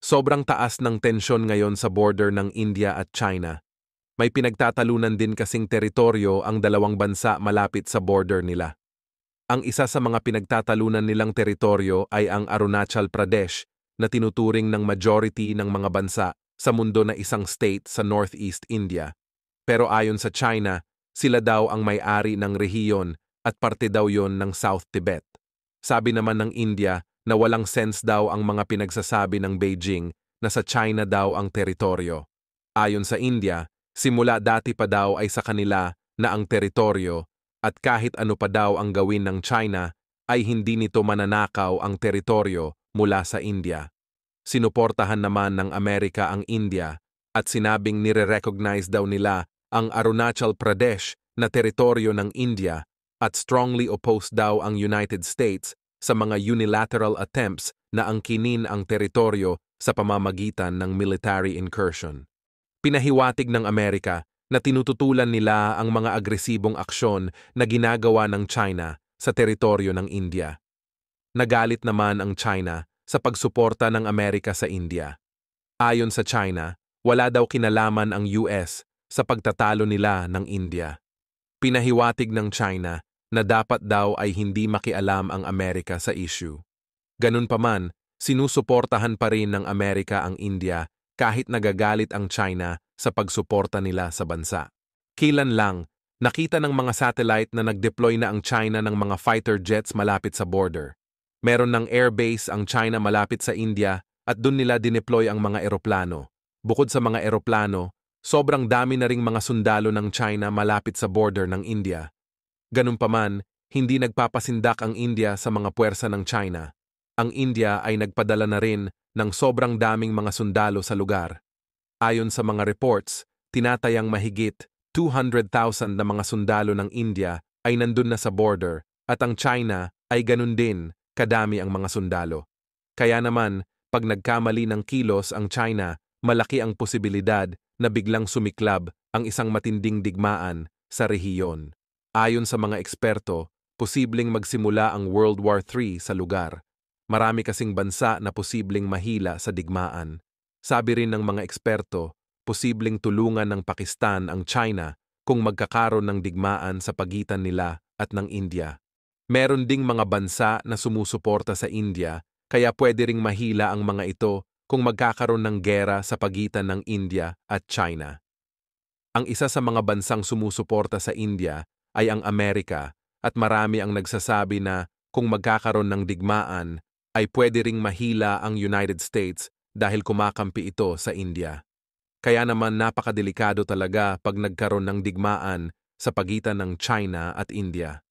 Sobrang taas ng tensyon ngayon sa border ng India at China. May pinagtatalunan din kasing teritoryo ang dalawang bansa malapit sa border nila. Ang isa sa mga pinagtatalunan nilang teritoryo ay ang Arunachal Pradesh na tinuturing ng majority ng mga bansa sa mundo na isang state sa Northeast India. Pero ayon sa China, sila daw ang may-ari ng rehiyon at parte daw yon ng South Tibet. Sabi naman ng India na walang sense daw ang mga pinagsasabi ng Beijing na sa China daw ang teritoryo. Ayon sa India, simula dati pa daw ay sa kanila na ang teritoryo at kahit ano pa daw ang gawin ng China ay hindi nito mananakaw ang teritoryo mula sa India. Sinuportahan naman ng Amerika ang India at sinabing nire-recognize daw nila ang Arunachal Pradesh na teritoryo ng India at strongly opposed daw ang United States sa mga unilateral attempts na angkinin ang teritoryo sa pamamagitan ng military incursion. Pinahiwatig ng Amerika na tinututulan nila ang mga agresibong aksyon na ginagawa ng China sa teritoryo ng India. Nagalit naman ang China sa pagsuporta ng Amerika sa India. Ayon sa China, wala daw kinalaman ang US sa pagtatalo nila ng India. Pinahiwatig ng China na dapat daw ay hindi makialam ang Amerika sa issue. Ganun pa man, sinusuportahan pa rin ng Amerika ang India kahit nagagalit ang China sa pagsuporta nila sa bansa. Kilan lang, nakita ng mga satellite na nag-deploy na ang China ng mga fighter jets malapit sa border. Meron ng airbase ang China malapit sa India at dun nila dineploy ang mga eroplano. Bukod sa mga eroplano, sobrang dami na ring mga sundalo ng China malapit sa border ng India. Ganun pa man, hindi nagpapasindak ang India sa mga puwersa ng China. Ang India ay nagpadala na rin ng sobrang daming mga sundalo sa lugar. Ayon sa mga reports, tinatayang mahigit 200,000 na mga sundalo ng India ay nandun na sa border at ang China ay ganun din, kadami ang mga sundalo. Kaya naman, pag nagkamali ng kilos ang China, malaki ang posibilidad na biglang sumiklab ang isang matinding digmaan sa rehiyon. Ayon sa mga eksperto, posibleng magsimula ang World War III sa lugar. Marami kasing bansa na posibleng mahila sa digmaan. Sabi rin ng mga eksperto, posibleng tulungan ng Pakistan ang China kung magkakaroon ng digmaan sa pagitan nila at ng India. Meron ding mga bansa na sumusuporta sa India, kaya pwede ring mahila ang mga ito kung magkakaroon ng gera sa pagitan ng India at China. Ang isa sa mga bansang sumusuporta sa India ay ang Amerika at marami ang nagsasabi na kung magkakaroon ng digmaan ay pwede ring mahila ang United States dahil kumakampi ito sa India. Kaya naman napakadelikado talaga pag nagkaroon ng digmaan sa pagitan ng China at India.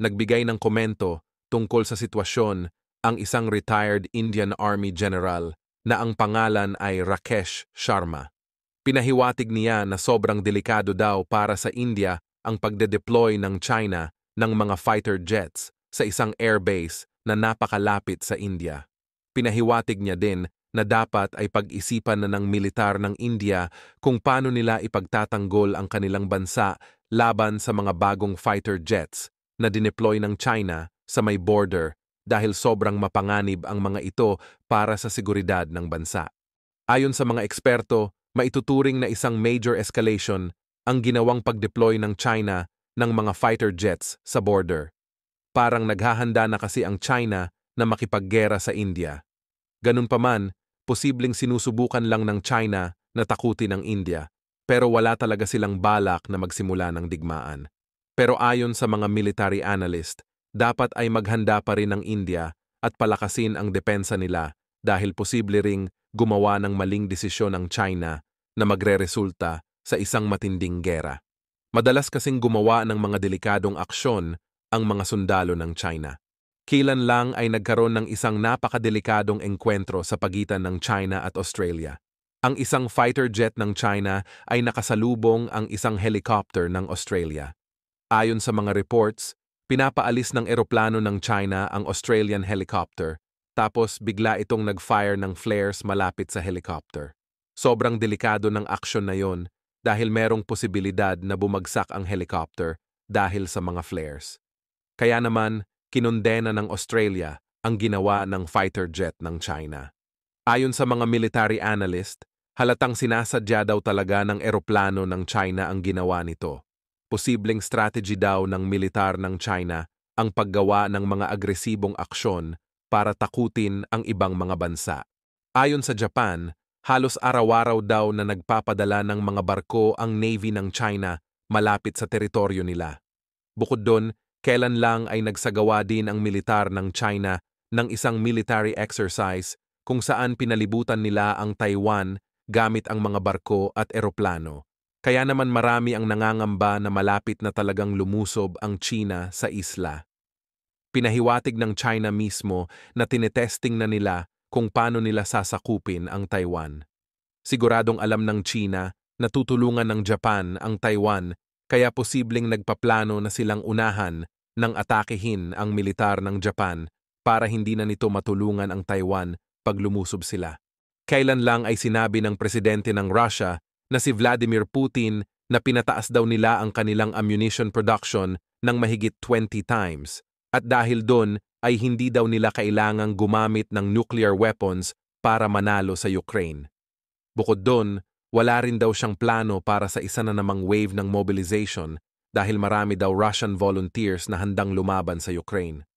Nagbigay ng komento tungkol sa sitwasyon ang isang retired Indian Army General na ang pangalan ay Rakesh Sharma. Pinahiwatig niya na sobrang delikado daw para sa India ang pagde-deploy ng China ng mga fighter jets sa isang airbase na napakalapit sa India. Pinahiwatig niya din na dapat ay pag-isipan na ng militar ng India kung paano nila ipagtatanggol ang kanilang bansa laban sa mga bagong fighter jets na dineploy ng China sa may border dahil sobrang mapanganib ang mga ito para sa seguridad ng bansa. Ayon sa mga eksperto, maituturing na isang major escalation ang ginawang pag-deploy ng China ng mga fighter jets sa border. Parang naghahanda na kasi ang China na makipaggera sa India. Ganun pa man, posibleng sinusubukan lang ng China na takutin ang India, pero wala talaga silang balak na magsimula ng digmaan. Pero ayon sa mga military analyst, dapat ay maghanda pa rin ang India at palakasin ang depensa nila dahil posible ring gumawa ng maling desisyon ang China na magreresulta sa isang matinding gera. Madalas kasing gumawa ng mga delikadong aksyon ang mga sundalo ng China. Kilan lang ay nagkaroon ng isang napakadelikadong engkwentro sa pagitan ng China at Australia. Ang isang fighter jet ng China ay nakasalubong ang isang helicopter ng Australia. Ayon sa mga reports, pinapaalis ng eroplano ng China ang Australian helicopter, tapos bigla itong nag-fire ng flares malapit sa helicopter. Sobrang delikado ng aksyon na yon dahil merong posibilidad na bumagsak ang helicopter dahil sa mga flares. Kaya naman, kinondena ng Australia ang ginawa ng fighter jet ng China. Ayon sa mga military analyst, halatang sinasadya daw talaga ng eroplano ng China ang ginawa nito. Posibleng strategy daw ng militar ng China ang paggawa ng mga agresibong aksyon para takutin ang ibang mga bansa. Ayon sa Japan, halos araw-araw daw na nagpapadala ng mga barko ang Navy ng China malapit sa teritoryo nila. Bukod doon, kailan lang ay nagsagawa din ang militar ng China ng isang military exercise kung saan pinalibutan nila ang Taiwan gamit ang mga barko at eroplano. Kaya naman marami ang nangangamba na malapit na talagang lumusob ang China sa isla. Pinahiwatig ng China mismo na tinetesting na nila kung paano nila sasakupin ang Taiwan. Siguradong alam ng China na tutulungan ng Japan ang Taiwan kaya posibleng nagpaplano na silang unahan ng atakehin ang militar ng Japan para hindi na nito matulungan ang Taiwan pag lumusob sila. Kailan lang ay sinabi ng presidente ng Russia na si Vladimir Putin na pinataas daw nila ang kanilang ammunition production ng mahigit 20 times at dahil doon ay hindi daw nila kailangang gumamit ng nuclear weapons para manalo sa Ukraine. Bukod doon, wala rin daw siyang plano para sa isa na namang wave ng mobilization dahil marami daw Russian volunteers na handang lumaban sa Ukraine.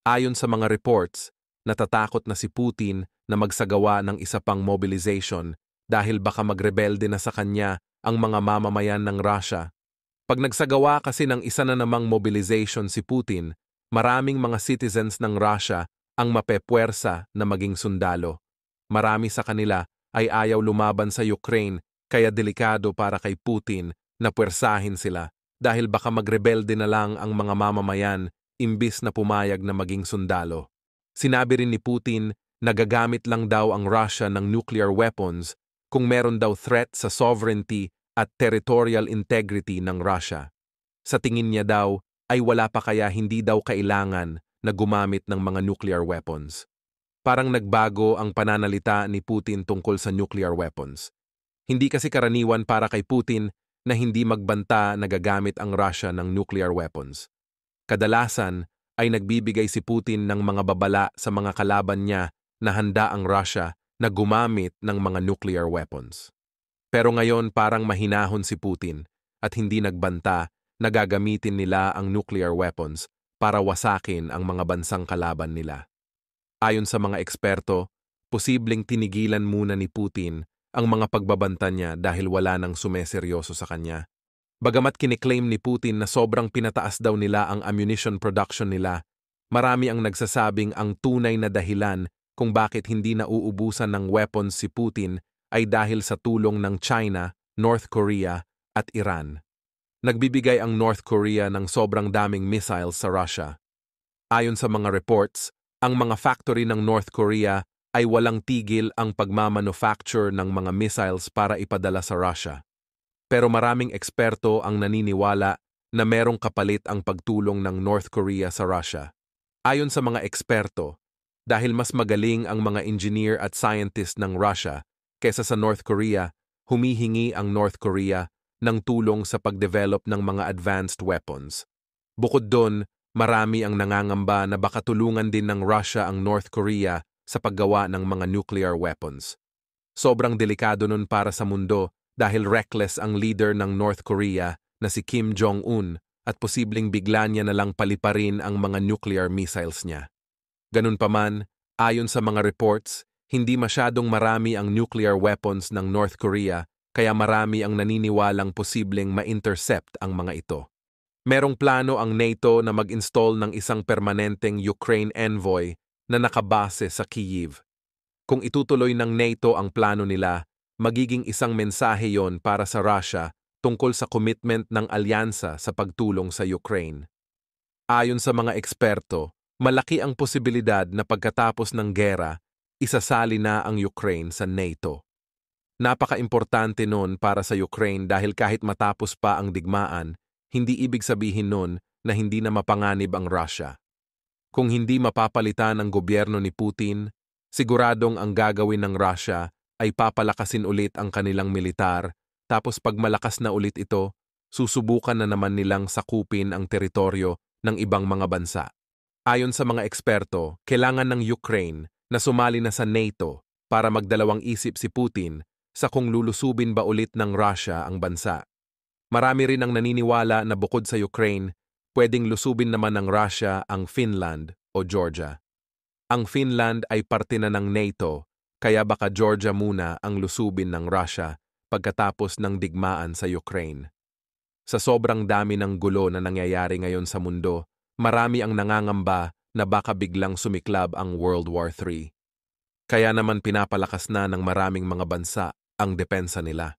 Ayon sa mga reports, natatakot na si Putin na magsagawa ng isa pang mobilization dahil baka magrebelde na sa kanya ang mga mamamayan ng Russia. Pag nagsagawa kasi ng isa na namang mobilization si Putin, maraming mga citizens ng Russia ang mapepwersa na maging sundalo. Marami sa kanila ay ayaw lumaban sa Ukraine kaya delikado para kay Putin na pwersahin sila dahil baka magrebelde na lang ang mga mamamayan imbis na pumayag na maging sundalo. Sinabi rin ni Putin na gagamit lang daw ang Russia ng nuclear weapons kung meron daw threat sa sovereignty at territorial integrity ng Russia. Sa tingin niya daw ay wala pa kaya hindi daw kailangan na gumamit ng mga nuclear weapons. Parang nagbago ang pananalita ni Putin tungkol sa nuclear weapons. Hindi kasi karaniwan para kay Putin na hindi magbanta na gagamit ang Russia ng nuclear weapons. Kadalasan ay nagbibigay si Putin ng mga babala sa mga kalaban niya na handa ang Russia na gumamit ng mga nuclear weapons. Pero ngayon parang mahinahon si Putin at hindi nagbanta na gagamitin nila ang nuclear weapons para wasakin ang mga bansang kalaban nila. Ayon sa mga eksperto, posibleng tinigilan muna ni Putin ang mga pagbabanta niya dahil wala nang sumeseryoso sa kanya. Bagamat kiniklaim ni Putin na sobrang pinataas daw nila ang ammunition production nila, marami ang nagsasabing ang tunay na dahilan kung bakit hindi nauubusan ng weapons si Putin ay dahil sa tulong ng China, North Korea at Iran. Nagbibigay ang North Korea ng sobrang daming missiles sa Russia. Ayon sa mga reports, ang mga factory ng North Korea ay walang tigil ang pagmamanufacture ng mga missiles para ipadala sa Russia. Pero maraming eksperto ang naniniwala na merong kapalit ang pagtulong ng North Korea sa Russia. Ayon sa mga eksperto, dahil mas magaling ang mga engineer at scientist ng Russia kesa sa North Korea, humihingi ang North Korea ng tulong sa pagdevelop ng mga advanced weapons. Bukod doon, marami ang nangangamba na baka tulungan din ng Russia ang North Korea sa paggawa ng mga nuclear weapons. Sobrang delikado nun para sa mundo dahil reckless ang leader ng North Korea na si Kim Jong-un at posibleng bigla niya na lang paliparin ang mga nuclear missiles niya. Ganun pa man, ayon sa mga reports, hindi masyadong marami ang nuclear weapons ng North Korea kaya marami ang naniniwalang posibleng ma-intercept ang mga ito. Merong plano ang NATO na mag-install ng isang permanenteng Ukraine envoy na nakabase sa Kyiv. Kung itutuloy ng NATO ang plano nila, magiging isang mensahe yon para sa Russia tungkol sa commitment ng alyansa sa pagtulong sa Ukraine. Ayon sa mga eksperto, malaki ang posibilidad na pagkatapos ng gera, isasali na ang Ukraine sa NATO. Napaka-importante nun para sa Ukraine dahil kahit matapos pa ang digmaan, hindi ibig sabihin nun na hindi na mapanganib ang Russia. Kung hindi mapapalitan ang gobyerno ni Putin, siguradong ang gagawin ng Russia ay papalakasin ulit ang kanilang militar, tapos pag malakas na ulit ito, susubukan na naman nilang sakupin ang teritoryo ng ibang mga bansa. Ayon sa mga eksperto, kailangan ng Ukraine na sumali na sa NATO para magdalawang isip si Putin sa kung lulusubin ba ulit ng Russia ang bansa. Marami rin ang naniniwala na bukod sa Ukraine, pwedeng lusubin naman ng Russia ang Finland o Georgia. Ang Finland ay parte na ng NATO, kaya baka Georgia muna ang lusubin ng Russia pagkatapos ng digmaan sa Ukraine. Sa sobrang dami ng gulo na nangyayari ngayon sa mundo, marami ang nangangamba na baka biglang sumiklab ang World War III. Kaya naman pinapalakas na ng maraming mga bansa ang depensa nila.